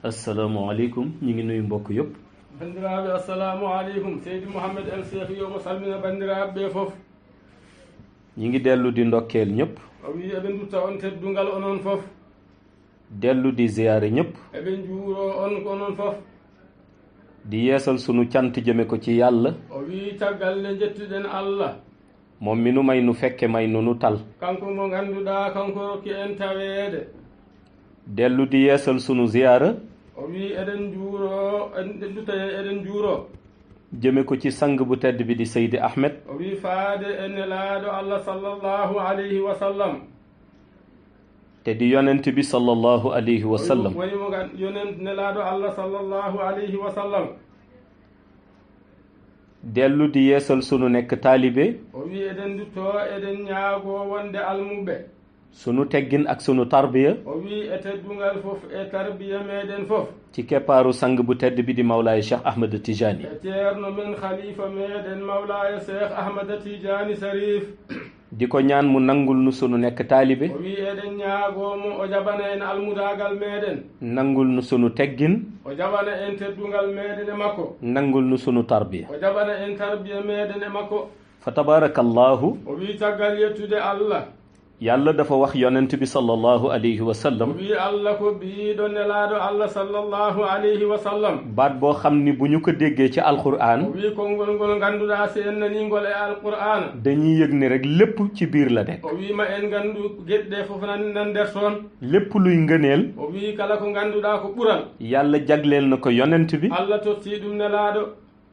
asalaamaaleykum ñu ngi nuyu mbokk yëpp. bandiraɓe assalamu aleykum Seydi Mouhamed El Cheikh yomo salmina bandiraɓe ɓe fof. ñi ngi dellu di ndokkeel ñëpp. o wi eɓe dutta on teddungal onon fof. dellu di ziyaare ñëpp. eɓe juuro on ko onon fof. di yeesal sunu cant jëme ko ci yàlla. o wi caggal nde jettuɗen Allah. moom mi nu may nu fekke may nu tal. kanko mo ngannduɗaa kanko rokki en taweede. dellu di yeesal sunu ziyaara. o wi eɗen juuro eɗen dutta eɗen juuro. jëme ko ci sang bu tedd bi di Seydi Ahmed. o wi faade e nelaaɗo Allah sallallahu alayhi wa sallam. te di yonent bi sallallahu alayhi wa sallam. woni mo yonent nelaaɗo Allah sallallahu alayhi wa sallam. dellu di yeesal sunu nekk taalibe. o wi eɗen duttoo eɗen ñaagoo wonde almuɓe. sunu teggin ak sunu tarbiya. o wi e teddungal fof e tarbiya meɗen fof. ci keppaaru sang bu tedd bi di Mawlaaya Cheikh Ahmed Tijani. e ceerno men khalifa meɗen Mawlaaya Cheikh Ahmed Tijani Sharif. di ko ñaan mu nangul nu sunu nekk taalibe. o wi eɗen ñaagoomo o jaɓana en almudagal meɗen. nangul nu sunu teggin. o jaɓana en teddungal meɗen e makko. nangul nu sunu tarbiya. o jaɓana en tarbiya meɗen e makko. fa tabarakallahu. o wi caggal yettude Allah. yàlla dafa wax yonent bi sallallahu alayhi wa o sallam. wi Allah ko biiɗo nelaaɗo Allah sallallahu alayhi wa sallam. baat boo xam ni bu ñu ko déggee ci o alquran. wi konngol ngol ngannduɗaa si en naniingol e alqur'ana. dañuy yëg ne rek lépp ci biir la nekk. o wiima en nganndu geɗe ɗe fof nan nder toon. lépp luy ngëneel. o wi kala ko ngannduɗaa ko ɓural. yàlla jagleel na ko yonent bi. Allah tottii ɗum nelaaɗo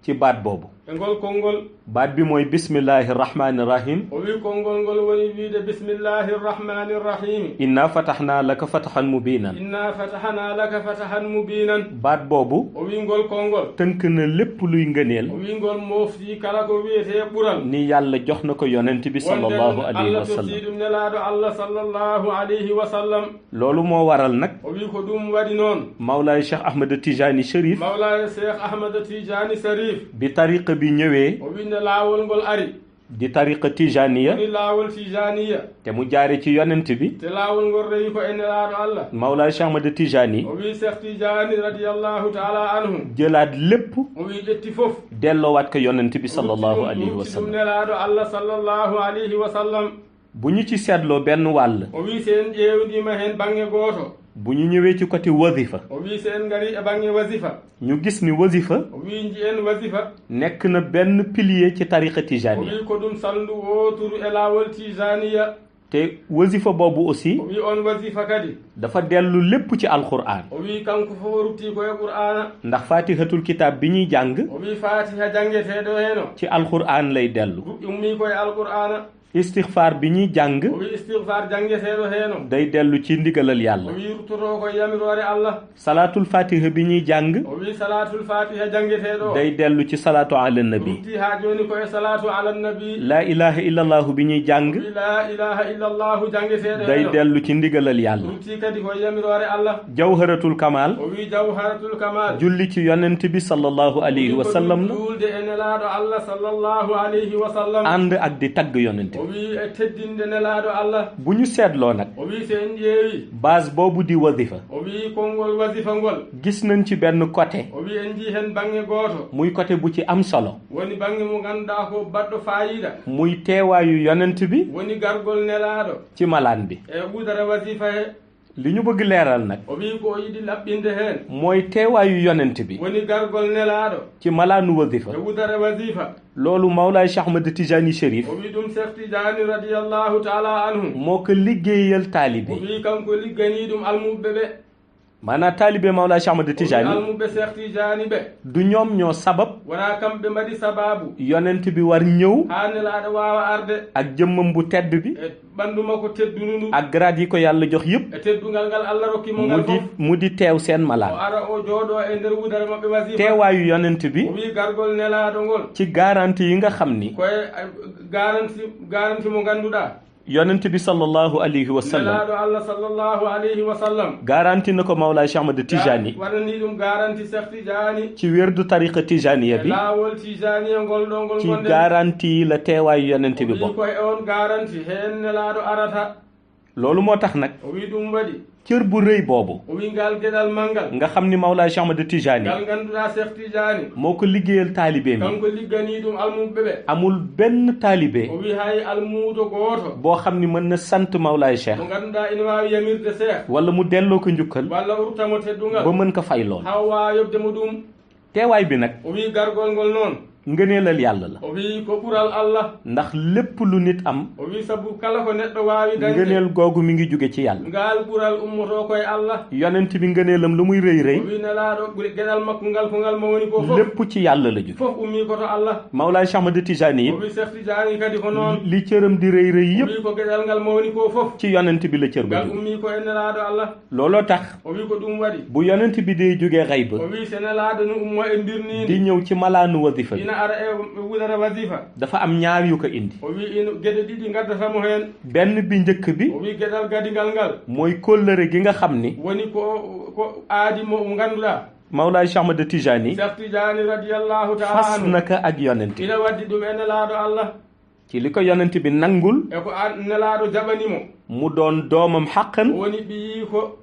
ci baat boobu. e ngol konngol. baat bi mooy bismillahi rahmani rahim. o wi konngol ngol woni wiide bismillahi rrahmani rrahimi. inna fatahnaa laka fatahan mubinan. inna fatahana laka fatahan mubinan. baat boobu. o wi ngol konngol. tënk na lépp luy ngëneel. o wi ngol mooftii kala ko wiyetee ɓural. ni yàlla jox na ko yonent bi sallallahu alayhi wa Allah tottii sallam. ɗum nelaaɗo Allah sallallahu alayhi wa sallam. loolu moo waral nag. o wi ko ɗum waɗi noon. Mawlaay Cheikh Ahmed Tijani Cherif. Mawlaaya Cheikh Ahmed Tijani Sharif. bi tariqa bi ñëwee. o winde laawol ngol ari. di tariqa tijaniya. woni laawol tijaniya. te mu jaare ci yonent bi. te laawol ngol rewi ko e nelaaɗo Allah. Mawlaay Cheikh Ahmed Tijani. o wi Cheikh Tijani radiyallahu taala anhu. jëlaat lépp. o wi ƴetti fof. delloowaat ko yonent bi sallallahu alayhi wa ɗum sallam. nelaaɗo Allah sallallahu alayhi wa sallam. bu ñu ci seetloo benn wàll. o wi si en ƴeewndima heen baŋnge gooto. bu ñu ñëwee ci côté wasifa. o wi si en ngari e baŋnge wasifa. ñu gis ni wasifa. o wi njiyen wasifa. nekk na benn pilier ci tariqa o tijaniya. wi ko ɗum salndu wooturu e laawol tijaniya. te wasifa boobu aussi. o wi on wasifa kadi. dafa dellu lépp ci alquran. o wi kanko fof o ruttii ko e qur'ana. ndax fatihatul kitab bi ñuy jàng. o wi fatiha janngeteeɗo heeno. ci alquran lay dellu. ummii koye alqur'ana. istixfaar bi ñuy jàng. o wi istigfar janngeteeɗo heeno. day dellu ci ndigalal o yàlla. wi ruttotoo koye yamiroore Allah. salaatul fatiha bi ñuy jàng. o wi salatul fatiha janngeteeɗo. day dellu ci salaatu ala nabi. rutti haa jooni koye salatu ala nabi. laa ilaha illallahu bi ñuy jàng. o wi la ilaha illa allahu janngeteeɗo day heeno. dellu ci ndigalal yàlla. rutti kadi koye yamiroore Allah. jawharatul kamal. o wi jawharatul kamal. julli ci yonent bi sallallahu alayhi wa sallam la. julde e nelaaɗo Allah sallallahu alayhi wa sallam. ànd ak di tagg yonent o bi. wi e teddinde nelaaɗo Allah. bu ñu seetloo nag. o wi so en ƴeewi. base boobu di wasifa. o wi konngol wasifa ngol. gis nañ ci benn côté. o wi en njii heen baŋnge gooto. muy côté bu ci am solo. woni baŋnge mo ngannduɗaa ko baɗɗo faayida. muy teewaayu yonent bi. woni gargol nelaaɗo. ci malaan bi. e ɓudara wasifa he. li ñu bëgg leeral nag. o wi ko o yiɗi laɓɓinde heen. mooy teewaayu yonent bi. woni gargol nelaaɗo. ci malaanu wasifa. e ɓudara wasifa. loolu Mawlaay Cheikh Ahmed Tijani Cherif. o wi ɗum Cheikh Tijani radiyallahu taala anhu. moo ko liggéeyal taalibe. o wi kanko ligganii ɗum almuɓe ɓe. maanaam taalibe Mawlaay Cheikh Ahmed Tijani. almuɓe Cheikh Tijani ɓe. du ñoom ñoo sabab. wonaa kamɓe mbaɗi sababu. yonent bi war ñëw. haa nelaaɗo waawa arde. ak jëmmam bu tedd bi. e ɓanndu makko teddunu ndu. ak grade yi ko yàlla jox yëpp. e teddungal ngal Allah rokki mo mu ngal di fof. mu di teew seen o malaan. ara o jooɗoo e ndeer wudara maɓɓe wasifa. teewaayu yonent bi. o wi gargol nelaaɗo ngol. ci garantie yi nga xam ni. koye garanti mo ngannduɗaa. yonent bi sallallahu alayhi wa sallam. nelaaɗo Allah sallallahu alayhi wa sallam. garanti na ko Mawlaay Cheikh Ahmed Tijani. waɗanii ɗum garanti Cheikh Tijani. ci wérdu tariqa tijaniya bi. laawol Tijaniya ngol ɗo ngol ci gonɗen. garantie la teewaayu yonent bi o wi bokk. koye on garanti heen nelaaɗo arata. loolu moo tax nag. o wi ɗum waɗi. cër bu rëy boobu o wi ngal geɗal mangal nga xam ni Mawlaay Cheikh Ahmad Tijaani ngal ngannduɗaa Cheikh Tidiane moo ko liggéeyal taalibe mi kanko ligganii ɗum almuɓe ɓe amul benn taalibe o wi hay almuudo gooto boo xam ni mën na sant Mawlaay Cheikh mo ngannduɗaa ina waawi yamirde Cheikh wala mu delloo ko njukkal walla o ruttamo teddungal ba mën ko fay lool haw waayobde mo ɗum teewaay bi nag o wi gargol ngol noon ngëneelal yàlla la o wi ko ɓural Allah ndax lépp lu nit am o wi sabu kala ko neɗɗo waawi dañde ngëneel googu mi ngi jóge ci yàlla ngal ɓural ummotoo koye Allah yonent bi ngëneelam lu muy rëy rëy o wi nelaaɗo geɗal makko ngal ko ngal mo woni ko fof lépp ci yàlla la jóge fof ummii koto Allah Mawlaay Cheikh Ahmad Tijaani o wi Cheikh Tidiane kadi ko noon li cëram di rëy rëy o yépp wi ko geɗal ngal mo woni ko fof ci yonent bi la cër ba ngal jóge ummii ko e nelaaɗo Allah looloo tax o wi ko ɗum waɗi bu yonent bi dee jógee xayb o wi so nelaaɗo no ummo e ndirniinde di ñëw ci malaanu wasifa bi ina ara e wudara wasifa dafa am ñaar yu ko indi o wi ino geɗe ɗiɗi ngaddatamo heen benn bi njëkk bi o wi geɗal gadingal ngal mooy kóllëre gi nga xam ni woni ko aadi mo ngannduɗaa Mawlaay Cheikh Ahmad Tijaani Cheikh Tidiane radiyallahu taala fas anhu naka ak yonent ina waddi ɗum e nelaaɗo Allah ci li ko yonent bi nangul e ko nelaaɗo jaɓanimo mu doon doomam xaqan woni ɓiyii ko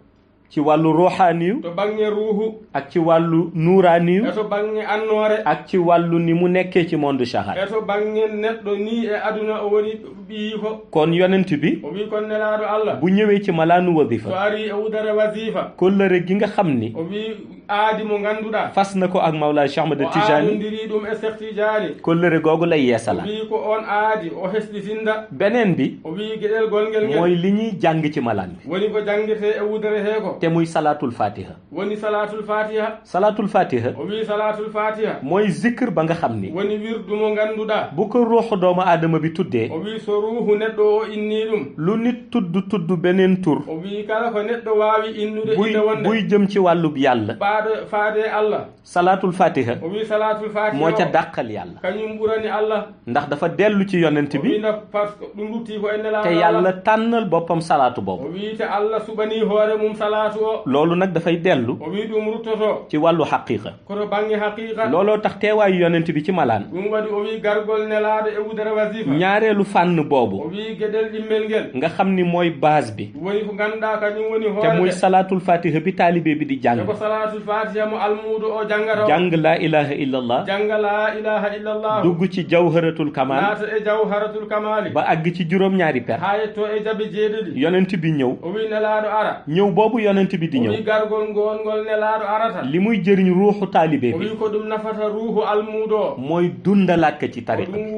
ci wàllu ruuxaaniyu to baŋnge ruuhu ak ci wàllu nuuraaniyu e to baŋnge annoore ak ci wàllu ni mu nekkee ci monde shahar e to baŋnge neɗɗo ni e aduna o woni ɓiyii ko kon yonent bi o wi kon nelaaɗo Allah bu ñëwee ci malaanu so wasifa ari e wudare wasifa kóllëre gi nga xam ni o wi aadi mo ngannduɗaa fas na ko ak Mawlaay Cheikh Ahmad o Tijaani aadondirii ɗum e Cheikh Tidiane kóllëre googu lay o yeesala wi ko on aadi o hesɗitinda beneen bi o wi geɗel golngel ngel mooy li ñuy jàng ci malaan bi woni ko janggetee e wudere hee ko te muy salaatul fatiha woni salatul fatiha salaatul fatiha o wi salatul fatiha mooy zikr ba nga xam ni woni wirdu mo ngannduɗaa bu ko ruuxu doomu aadama bi tuddee o wi so ruuhu neɗɗo o innii ɗum lu nit tudd beneen tur o wi kala ko neɗɗo waawi innude inde wonde buy jëm ci wàllub yàlla ɓaaɗo faade Allah salaatul fatiha o wi salatul fatiha moo ca dàqal yàlla kañum ɓurani Allah ndax dafa dellu ci yonent o wi bi ndax par ce que ɗum ruttii ko e nelaaɗo te yàlla tànnal boppam salaatu o boobu wi te Allah suɓanii hoore mum salatu o loolu nag dafay dellu o wi ɗum ruttotoo ci wàllu xaqiqa koto baŋnge haqiqa looloo tax teewaayu yonent bi ci malaan ɗum waɗi o wi gargol nelaaɗo e wudere wasifa ñaareelu fànn o boobu wi geɗel ɗimmel ngel nga xam ni mooy base bi woni ko ngannduɗaa kañum woni te muy hoore salaatul fatiha bi taalibe bi di jàng e ko salatul fatiha mo almuudo o jangata o jàng laa ilaha illallah janga la ilaha illallah dugg ci jawharatul kamal naata e jawharatul kamali ba àgg ci juróom-ñaari per haa yetto e jaɓe jeeɗiɗi yonent bi ñëw o wi nelaaɗo ara ñëw boobu yonent bi di o wi ñëw gargol ngongol nelaaɗo arata li muy jëriñ ruuxu taalibe o bi wi ko ɗum nafata ruuhu almuudo o mooy dundalaat ko ci ko tariqa ɗum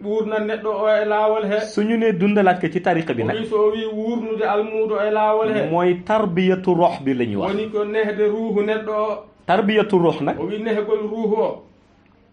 wuurna neɗɗo o e laawol he suñu ne dundalaat ko ci tariqa bi o nag wi so o wi wuurnude almuudo e laawol he mooy tarbiyatu ruux bi la ñu wax woni ko nehde ruuhu neɗɗo o tarbiyatu ruux nag o wi nehgol ruuhu o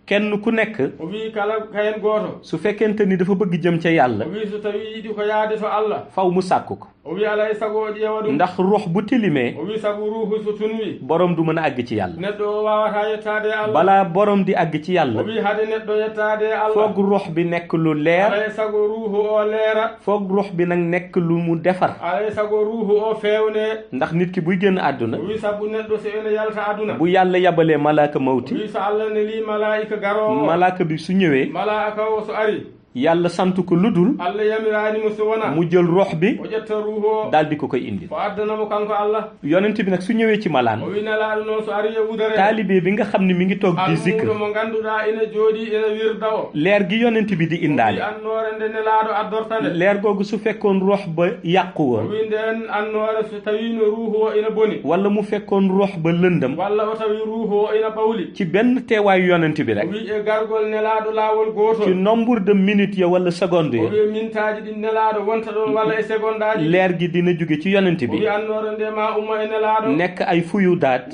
kenn ku nekk o wi kala kayen gooto su fekkente ni dafa bëgg jëm ca yàlla o wi so tawi yiɗi ko yaade to Allah faw mu sàkk ko o wi alaa e sago o ƴeewa ɗum ndax ruux bu tilimee o wi sabu ruuhu so tunwi borom du mën a àgg ci yàlla neɗɗo o waawataa yettaade e Allah balaa borom di àgg ci o yàlla wi hade neɗɗo yettaade e Allah foog ruux bi nekk lu leer alaa e sago ruuhu o leera foog ruux bi nag nekk lu mu defar alaa e sago ruuhu o feewnee ndax nit ki buy génn àdduna o wi sabu neɗɗo so ene yalta aduna bu yàlla yabalee malaaka o mawti wi so Allah ne lii malaa'ika garoowo malaaka bi su ñëwee malaa'ika o so ari yàlla sant ko lu dul Allah yamiraanimo so wona mu jël ruux bi o ƴetta ruuhu o daal di ko koy indi o addanamo kanko Allah yonent bi nag su ñëwee ci malaan o wi nelaaɗo noon so ari e wudere taalibe bi nga xam ne mi ngi toog di zikr almuudo mo ngannduɗaa ina jooɗii ina wirda o leer gi yonent bi di o wi indaale annoore nde nelaaɗo addortane leer googu su fekkoon ruux ba yàqu o woon wi ndeen annoore so tawii no ruuhu o ina boni wala mu fekkoon ruux ba lëndëm walla o tawi ruuhu o ina ɓawli ci benn teewaayu yonent bi o rek wi e gargol nelaaɗo laawol ci gootol nombre de minutes ya wala seconde o ya wi mintaaji ɗi nelaaɗo wonta ɗon walla e seconde aji leer gi dina jóge ci yonent o bi wi annoore nde ma umma e nelaaɗo nekk ay fuyu daat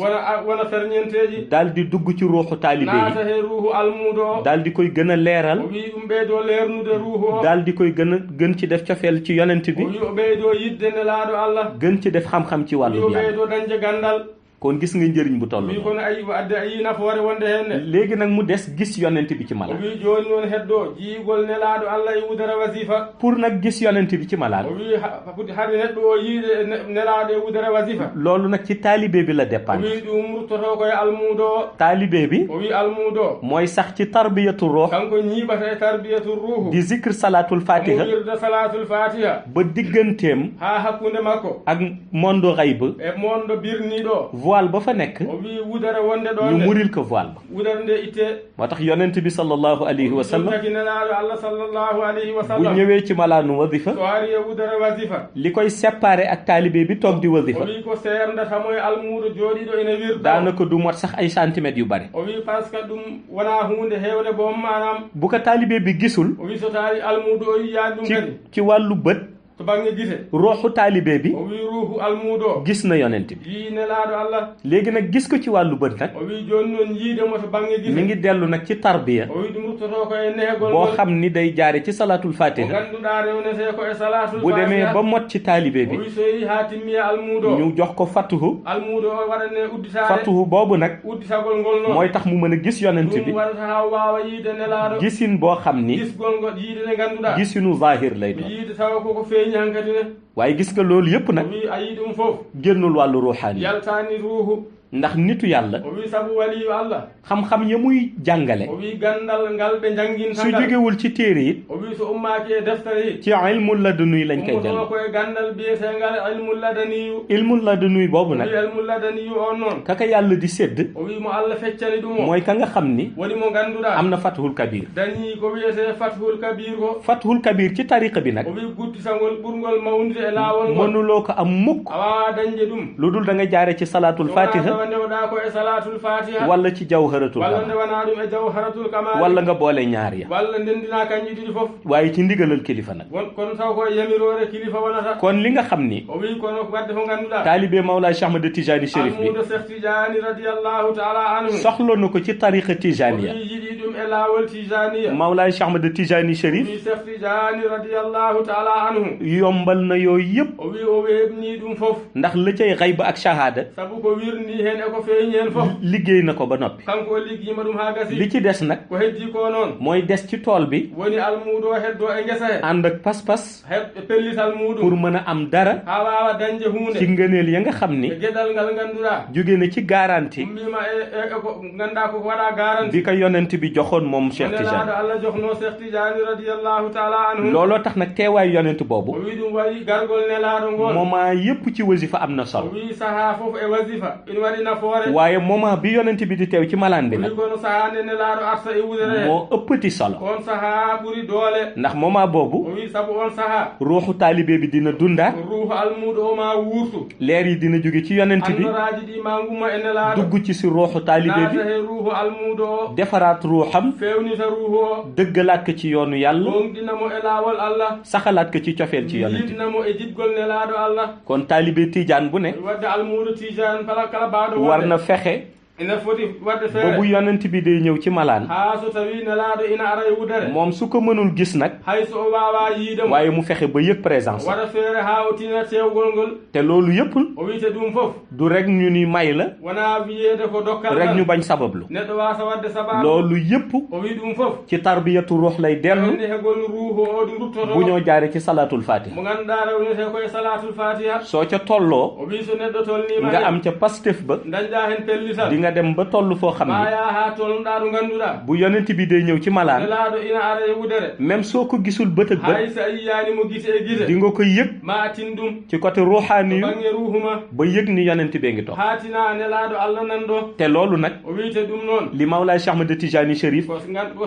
wona ferñenteeji daal di dugg ci ruuxu taalibe naata yi he ruuhu almuudo o daal di koy gën a leeral o wi ɗum ɓeydoo leernude ruuhu o daal di koy gën ci def cofeel ci yonent o bi wi o ɓeydoo yidde nelaaɗo Allah gën ci def xam-xam ci o wi o wàllu yàlla ɓeydoo dañde ganndal kon gis nga njëriñ bu toll wi kono ayi adde ayi nafoore wonde henne léegi nag mu des gis yonent bi ci o malaan wi joni noon heddo jiigol nelaaɗo Allah e wudere wasifa pour nag gis yonent bi ci malaan o wi hade neɗɗo o yiide nelaaɗo e wudere wasifa loolu nag ci taalibe bi la o dépendre wi ɗum ruttoto koye almuudo o taalibe bi o wi almuudo mooy sax ci tarbiyatu ruux kanko ñiiɓata e tarbiyatu ruuhu di zikr salatul fatiha mo wirda salatul fatiha ba digganteem ha hakkunde makko ak mondo xayb e mondo birniɗo voile ba fa nekk o wi wudere wonde ɗo ñu nde muril ko voile ba wudere nde itte moo tax yonent bi sallallahu alayhi wa sallam taki nelaaɗo Allah sallallahu alayhi wa bu sallam ñëwee ci malaanu wasifa so ari e wudere wasifa li koy séparé ak taalibe bi toog di o wasifa wi ko serdata e almuudo jooɗiɗo ene wirda daanaka du mot sax ay centimètres yu bare o wi par ce que ɗum wona hunde hewde boom manam bu ko taalibe bi gisul o wi so tawi almuudo o yiyaani ɗum kadi ci wàllu bët to bange gite ruuxu taalibe bi o wi ruuhu almuudo o gis na yonent bi yii nelaaɗo Allah léegi nag gis ko ci wàllu bët nag o wi joni noon yiidemo to bange gite mi ngi dellu nag ci tarbiya o wi ɗum ruttoto koye nehgol boo xam ni day jaare ci salatul o fatiha ganduɗa rewnete ko e salatul bu demee ba mot ci taalibe o bi wi so yehi ha timmiya almuudo o ñu jox ko fattuhu almuudo o waɗane udditade fattuhu boobu nag udditagol ngol noon mooy tax mu mën a gis yonent bi ɗum waɗata ha wawa yiide nelaaɗo gisin boo xam ni gisgol ngol yiide nde ganduɗa gisinu zahir lay doon yiide tawa koko feeñi hankadi ne waaye gis nga loolu yépp o nag wi a yii ɗum fof génnul wàllu ruuxaani yaltani ruuhu ndax nitu yàlla o wi sabu waliyu Allah xam-xam ya muy jàngale o wi gandal ngal ɓe janginta su ngal jógewul ci téere it o wi so ummaki e deftere yi ci ilmul ladunuy lañ koy ummotono jàng koye gandal biyetengal ilmul ladaniyu ilmul ladunuy boobu o nag wi ilmul ladaniyu on noon kaka yàlla di sédd o wi mo Allah feccani ɗum o mooy ka nga xam ni woni mo ganduɗa am na fathul kabir dañi ko wiyete fathul kabir ko fathul kabir ci tariqa bi nag o wi gudditagol ɓurgol mawnude e laawol ngol mënuloo ko am mukk a wawa dañde ɗum lu dul da nga jaare ci salatul fatiha tawa ndewɗa ko e salatul fatiha walla ci jawharatul walla kamal ndewana ɗum e jawharatul kamal walla nga boole ñaar ya walla ndendina kanƴi ɗiɗi fof waaye ci ndigalal kilifa nag kono taw ko yamirore kilifa wonata kon li nga xam ni o wi kono wadde ko ganduɗa taalibe Mawlaay Cheikh Ahmad Tijani Chérif bi almuudo Cheikh Tidiane radiyallahu taala anhu soxla na ko ci tariqa o tijaniya wi yiɗi ɗum e laawol tijaniya Mawlaay Cheikh Ahmad Tijani o Chérif wi Cheikh Tidiane radiyallahu taala anhu yombal na yooyu yëpp o wi o weɓni ɗum fof ndax la cay xayba ak shahada sabu ko wirni hen e ko feeñi hen fof liggéey na ko ba noppi kanko o liggima ɗum ha gasi li ci des nag ko heddi ko noon mooy des ci tool bi woni almuudo heddo e guesa he ànd ak pas-pas e pellital muɗum pour mën a am dara ha wawa dañde hunde ci ngëneel ya nga xam ni e gueɗal ngal ganduɗa jóge na ci garanti ummima e ko ganduɗa koko waɗa garanti bi ko yonent bi joxoon moom Cheikh nelaɗo Tidiane Allah joxno Cheikh Tidiane radiyallahu taala anhu looloo tax nag teewaayu yonent o boobu wi ɗum waɗi gargol nelaɗo ngol moment yépp ci wasifa am na o solo wi saaha foof e wasifa ina waɗi nafoore waaye moment bi yonent bi di teew ci malaan bi o wi nag kono saaha nde nelaɗo arta e wudere he moo ëppati solo on saaha ɓuuri doole ndax moment o boobu wi saabu on saaha ruuxu taalibe bi dina dundaat ruuhu almuɗo o ma wuurtu leer yi dina jóge ci yonent bi annoraji ɗi ma gumma e nelaɗo dugg ci si ruuxu taalibe bi naata he ruuhu almuɗo o defaraat ruuxam fewnita ruuhu o dëggalaat ko ci yoonu yàlla gonɗinamo e laawol Allah saxalaat ko ci cofeel ci yonent bi yiɗnamo e jiɗgol nelaɗo Allah kon taalibe Tijaan bu ne wadde almuɗo Tijane kala baaɗo war na fexe ina foti wadde ba bu feere yonent bi day ñëw ci malaan ha so tawi nelaɗo ina ara e wudere moom su ko mënul gis nag hay so o wawa yiidemo waaye mu fexe ba yëg présence waɗa feere ha o tina tewgol ngol te loolu yëpp o wiite ɗum fof du rek ñu ni may la wona wiyeede ko dokkal rek ñu ngal bañ sabablu neɗɗo wasa wadde sababu loolu yëpp o wi ɗum fof ci tarbiyatu ruux lay dellu andi hegol ruuhu o ɗum ruttoto bu ñoo jaare ci salatul fatiha mo ganduɗa rewnete koye salatul fatiha soo ca tolloo o wi so neɗɗo tolnima nga am ca pastef ba dañɗa hen pellital di nga dem ba toll foo xam ni maya ha tolnoɗa ɗo ganduɗa bu yonent bi day ñëw ci malaan nelaɗo ina ara e wudere même soo ko gisul bët ak bët hay sa yiyanimo guite e guite di nga ko yëg ma tin ɗum ci côté ruuxaani yu bange ruuhuma ba yëg ni yonent bee ngi toog haatina nelaɗo Allah nan ɗo te loolu nag o wiite ɗum noon li Mawlaay Cheikh Ahmad Tijani Chérif ko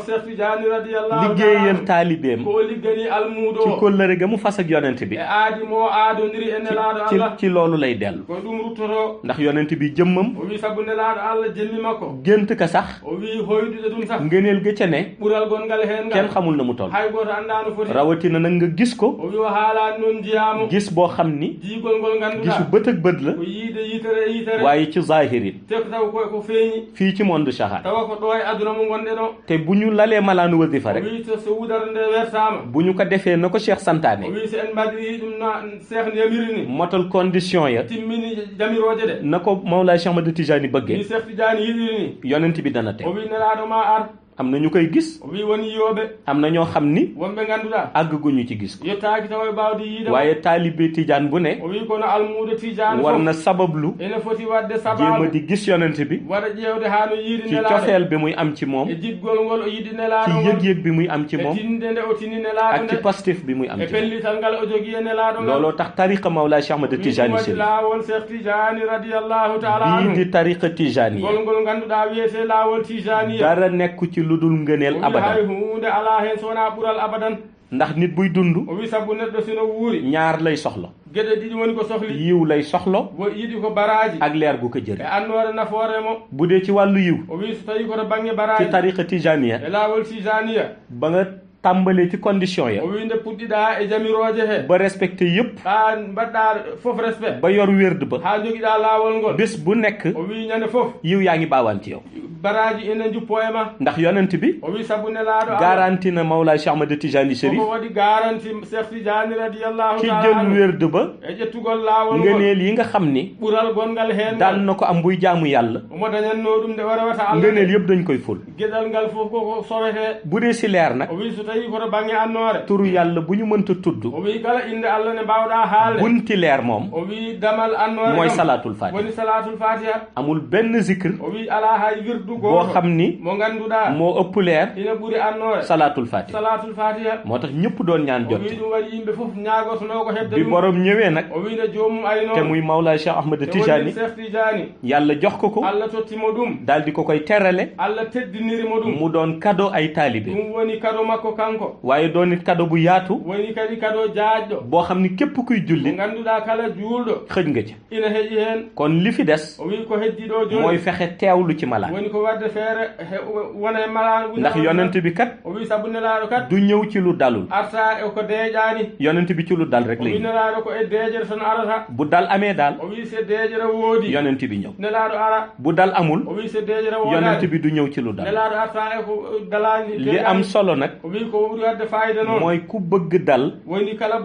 Cheikh Tidiane radiyallahu liggéeyal taalibeem ko o liggani almuɗo ci o kóllëre ga mu fas ak yonent bi e aadi mo aadodiri e nelaɗo Allah ci loolu lay dellu ko ɗum ruttoto ndax yonent bi jëmmam o wi sabu nelaɗo Allah jemmi makko gént ka sax o wi hoydude ɗum sax ngëneel ga ca ne ɓural gongal heen kenn ngal xamul na mu toll hay goto anndano foti rawatina nag nga gis ko o wi o haalani noon jiyamo gis boo xam ni jiigol ngol gisu ngannduɗa bët ak bët la ko yiide yitere waaye ci zahirin te ko taw ko feeñi fii ci monde shahada tawa ko ɗo e aduna mo gonɗe ɗo te bu ñu lalee malaanu wasifa o rek wi so wudara nde wertama bu ñu ko defee na ko Cheikh o santaane wi so en mbaɗiri ɗum no cheikh ndemiri ni motal condition ya timmini jamiroje ɗe na ko Mawlaay Cheikh Ahmad Tijani ni bëggee cheikh Tidiane yiɗiri ni yonent bi dana teg o wi nelaɗo ma ar am na ñu koy gis o wi woni yiyoɓe am na ñoo xam ni wonɓe ngannduɗa àgguñu ci gis ko yettaki tawa e bawde yiide waaye taalibe Tijaan bu ne o wi kono almuudo Tidiane war fof na sabablu ene foti wadde jéem a sababu di gis yonent bi waɗa ƴeewde haa no yiide ci nelaɗo cofeel bi muy am ci moom e jiggol ngol o yiɗi ci nelaɗo ngol yëg-yëg bi muy am ci e moom tinde nde o tini nelaɗo ak ci nde pastif bi muy am e ci moom pellital ngal o jogii e nelaɗo ngal looloo tax tariqa Mawlaay Cheikh Ahmad Tijani waɗi Chérif laawol cheikh Tidiane radiyallahu taala bii anhu di tariqa Tijani ngol ngol ngannduɗaa wiyete laawol Tijaniya dara nekku ci lu dul ngëneel o wi hay abadan hunde ala heen so wonaa ɓural abadan ndax nit buy dund o wi sabu neɗɗo sino wuuri ñaar lay soxla geɗe ɗiɗi woni ko sohli yiw lay soxlo wo yiɗi ko baraji ak leer gu ko e jëri annoore nafoore mo bu dee ci wàllu yiw o wi so tawi koto baŋnge ci baraji tariqa Tijaniya e laawol Tijaniya ba nga tàmbalee ci condition ya o wi nde puɗɗiɗaa e jamiroje he ba respecté yëpp haa mbaɗɗaa fof respect ba yor wérd ba haa jogiɗaa laawol ngol bés bu nekk o wi ñande fof yiw yaa ngi baawaan ci yow baraji ene juppo e ma ndax yonent bi o wi sabu nelaaɗo garanti na Mawlaay Cheikh Ahmad Tijani Chérif koko waɗi garanti cheikh Tidiane radiyallahu ci taala jël anhu wérd ba e ƴettugol laawol ngol ngëneel yi nga xam ni ɓural gongal heen daan na ko am buy jaamu yàlla omo dañatno ɗum nde o rewata Allah ngëneel yëpp dañ koy ful geɗal ngal fof koko sowete bu dee si leer nag o wi so tawi koto baŋnge annoore turu yàlla bu ñu mënta tudd o wi kala inde Allah ne mbawɗa haalde bunti leer moom o wi damal annoore mooy kam salaatul fatiha woni salatul fatiha amul benn zikr o wi ala hay wirdu boo goto xam ni mo ngannduɗa moo ëpp leer ina ɓuri annoore salaatul fatiha salatul fatiha moo tax ñëpp doon ñaan o jot wi ɗum waɗi yimɓe fof ñagotono ko hebde bi ɗum borom ñëwee nag o wi nde joomum ayno te muy Mawlaay Cheikh Ahmad te woni Tijani cheikh Tidiane yàlla jox ko ko Allah tottimo ɗum daal di ko koy terale Allah teddinirimo ɗum mu doon cadeau ay taalibe ɗum woni kado makko kanko waaye doon it cadeau bu yaatu woni kadi kado jaajɗo boo xam ni képp kuy mo julli ngannduɗa kala juulɗo xëj nga ci ina heƴi heen kon li fi des o wi ko heddi ɗo mooy jooni fexe teewlu ci malaan woni ko wadde feere wona e malaan ndax yonent bi kat o wi sabu nelaaɗo kat du ñëw ci lu dalul arta e ko deeƴaani yonent bi ci lu dal rek o wi lay nelaaɗo ko e deejere tan arata bu dal amee daal o wi so deejere woodi yonent bi ñëw nelaaɗo ara bu dal amul o wi so deejere yonent woodaani bi du ñëw ci lu dal nelaaɗo arta e ko dalaani li am solo nag o wi ko ɓuri wadde fayida noon mooy ku bëgg dal woni kala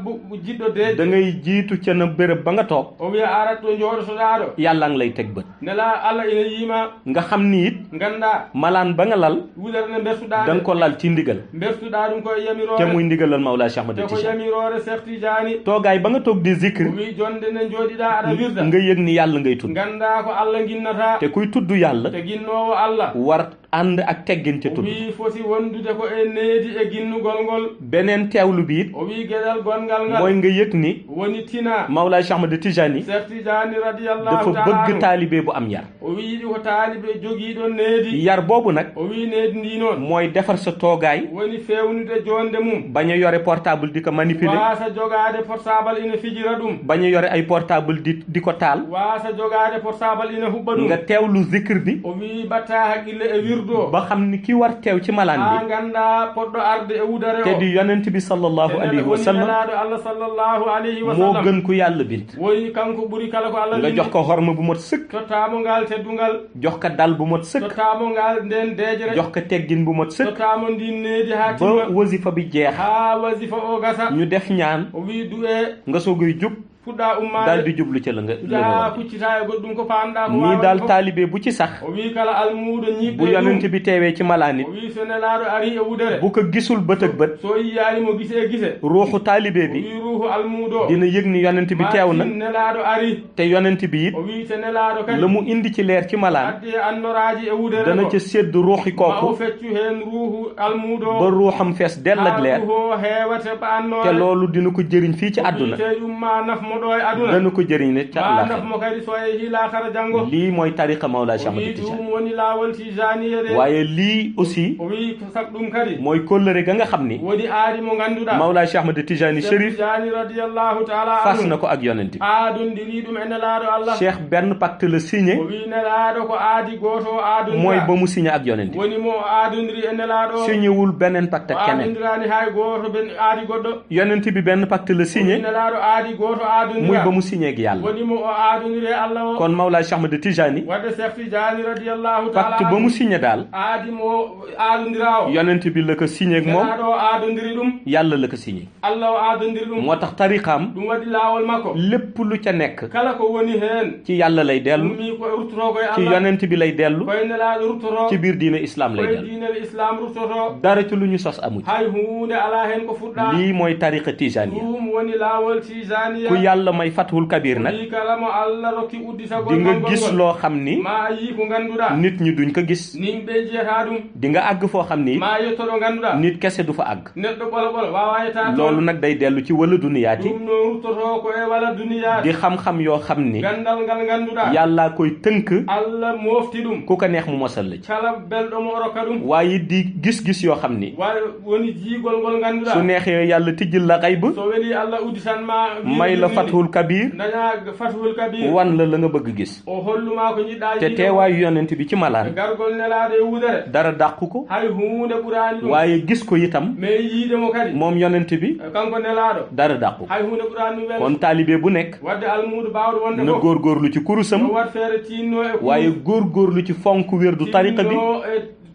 jiɗɗo deej da ngay jiitu ca na béréb ba nga toog o wiya arat ɗo jooɗotoɗaa ɗo yàlla ngi lay teg bët nela Allah ina yiima nga xam ni it ngannda malaan ba nga lal wudere nde mbertuɗaa da nga ko lal ci ndigal mbertuɗaa ɗum koye te yamiroore muy ndigalal Mawlaay Cheikh Ahmad te ko Tijani yamiroore cheikh Tidiane toogaay ba nga toog di zikr o wi jonde nde jooɗiɗaa aɗa wirda nga yëg ni yàlla ngay tudd ngannda ko Allah ginnata te kuy tudd yàlla te ginnoowo Allah war ànd ak teggin ca o tudd wi foti wondude ko e needi e ginnugol ngol beneen teewlu bi it o wi geɗal gongal ngal mooy nga yëg ni woni tina Mawlaay Cheikh Ahmad Tijani cheikh Tidiane radiyallahu dafa taala bëgg anhu taalibe bu am yar o wi yiɗi ko taaliɓe jogiiɗo needi yar boobu nag o wi needi ndi noon mooy defar sa toogaay woni fewnude jonde mum bañ a yore portable di ko manipuler waasa jogaade portable ina fijira ɗum bañ a yore ay portable di ko taal waasa jogaade portable ina huɓɓa ɗum nga teewlu zikr bi o wi batta haqqille e wirdo ba xam ni ki war teew ci malaan ha bi ganda poɗɗo arde e wudare te o di yonent bi sallallahu alayhi wa sallam woni Allah sallallahu alayhi wa moo sallam gën ku yàlla bind woni kanko ɓuri kala ko Allah nga jox ko xorma bu mot sëkk tottamo ngal teddungal jox ko dal bu mot sëkk tottamo ngal nden deejere jox ko teggin bu mot sëkk tottamo ndin needi ha ba timma wasifa bi jeex ha wasifa o gasa ñu def ñaan o wi du'e nga soogay jub fuɗɗa ummaade daal di jublu ca la nga jaa kuccita e goɗɗum ko paamɗa ko nii daal taalibe bu ci sax o wi kala almuuɗo ñiɓɓe bu yonent bi teewee ci malaan it o wi so nelaaɗo ari e wudere bu ko gisul bët ak bët so yiyaani mo gise e gise ruuxu taalibe o bi wi ruuhu almuuɗo dina yëg ni yonent bi teew na nelaaɗo ari te yonent bi it o wi te nelaaɗo kadi la mu indi ci leer ci malaan addi e annoraaji e wudere dana ca sédd ruuxi ma o kooku feccu heen ruuhu almuuɗo ba ruuxam fees dell ak leer ruuhu heewate ba annoore te loolu dina ko jëriñ fii ci àdduna te ɗum ma naf mo ɗo e aduna dana ko jëriñ ne ca ma naf àllaxira mo kadi so e hilaakara janngo lii mooy tariqa Mawlaay Cheikh o Ahmad wi Tijani ɗum woni laawol tijaniye de waaye lii aussi o wi ko sag ɗum kadi mooy kóllëre ga nga xam ni woni aadi mo ngannduɗaa Mawlaay Cheikh Ahmad Tijani Chérif Tijani Tijaani radiyallahu taala fas na ko ak yonent bi aadondiri ɗum e nelaaɗo Allah cheikh benn pacte la signé o wi nelaaɗo ko aadi gooto o aadondira mooy ba mu signé ak yonent bi woni mo aadondiri e nelaaɗo signé wul beneen pacte ak keneen aadondiraani hay gooto ben aadi goɗɗo yonent bi benn pacte la signé nelaaɗo aadi gooto aadondira muy ba mu signé ak yàlla woni mo o aadondiri e Allah o kon Mawlaay Cheikh Ahmad Tijani wadde Cheikh Tijaani radiyallahu taala pacte ba mu signé daal aadi mo aadondira o yonent bi la ko signé ak moom nelaaɗo o aadondiri ɗum yàlla la ko signé Allah o aadondiri ɗum moo tax tariqaam ɗum waɗi laawol makko lépp lu ca nekk kala ko woni heen ci yàlla lay dellu ummi ko ruttoto koye ci Allah yonent bi lay dellu koye nelaaɗo ruttoto ci biir diine islam lay koye dellu diinel islam ruttoto dara ci lu ñu sos amu ci hay huunde ala heen ko fuɗɗa lii mooy tariqa tijaniya ɗum woni laawol tijaniya ku yàlla may fathul kabir nag wi kala mo Allah rokki udditagol di nga gis loo xam ni ma a yii ko ngannduɗaa nit ñi duñ ko gis nin ɓe jiyata ɗum di nga àgg foo xam ni ma yettoɗo ngannduɗaa nit kese du fa àgg neɗɗo ɓolo ɓolo wawa yetta loolu nag day dellu ci wala duniyaati ɗum no ruttoto ko e wala duniyaati di xam-xam yoo xam ni gandal ngal ngannduɗaa yàllaa koy tënk Allah mofti ɗum ku ko neex mu mosal la ci kala belɗo mo rokka ɗum waaye di gis-gis yoo xam ni wa woni jiigol ngol ngannduɗaa su neexee yàlla tijjil la xayb so weli Allah udditan ma may la fathul kabir daña fathul kabir wan la nga bëgg gis o holluma ko jiɗɗa te teewaayu yonent bi ci malaan gargol nelaade e wudere dara dàqu ko hay huunde ɓuraani ɗum waaye gis ko itam mais yiide mo kadi moom yonent bi kanko nelaaɗo dara dàqu ko hay huunde ɓuraani ɗum kon taalibe bu nekk wadde almuudu baawɗo wonde na góorgóorlu ci kurusam no wat feere tiinno e waaye góorgóorlu ci fonk wérdu tariqa bi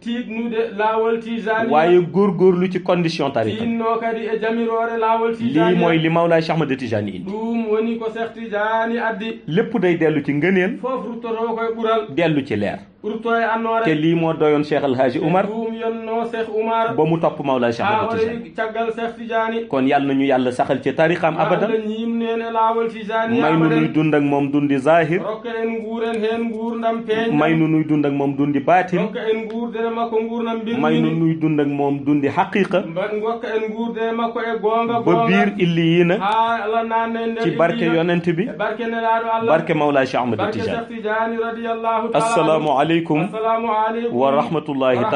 tiiɗnude laawol tijani waaye góorgóorlu ci condition tariqa tiinno kadi e jamiroore laawol tijani lii mooy li Mawlaay Cheikh Ahmad Tijani indi ɗum woni ko Cheikh Tijani addi lépp day dellu ci ngëneel fof ruttoto koye ɓural dellu ci leer rutto e annoore te lii moo doyoon Cheikh El Hadji Oumar ɗum yonno Cheikh Oumar ba mu topp Mawlaay Cheikh Ahmad Tijani waɗi caggal Cheikh Tijani kon yàlla nañu yàlla saxal ci tariqaam abadan Allah ñiimneen e laawol tijani may nu nuy dund ak moom dundi zahir rokka en nguuren heen nguurdam peeñ may nu nuy dund ak moom dundi baatin rokka en nguurdene makko nguurdam mbir may nu nuy dund ak moom dundi haqiqa gokka en nguurdene makko e goonga ba biir illiyiina ha Allah naanne nder ci barke yonent bi barke nelaaɗo Allah barke Mawlaay Cheikh Ahmad barke Tijani Cheikh Tijani radiyallahu taala assalaamu aleykum assalamu aleykum wa rahmatullahi taala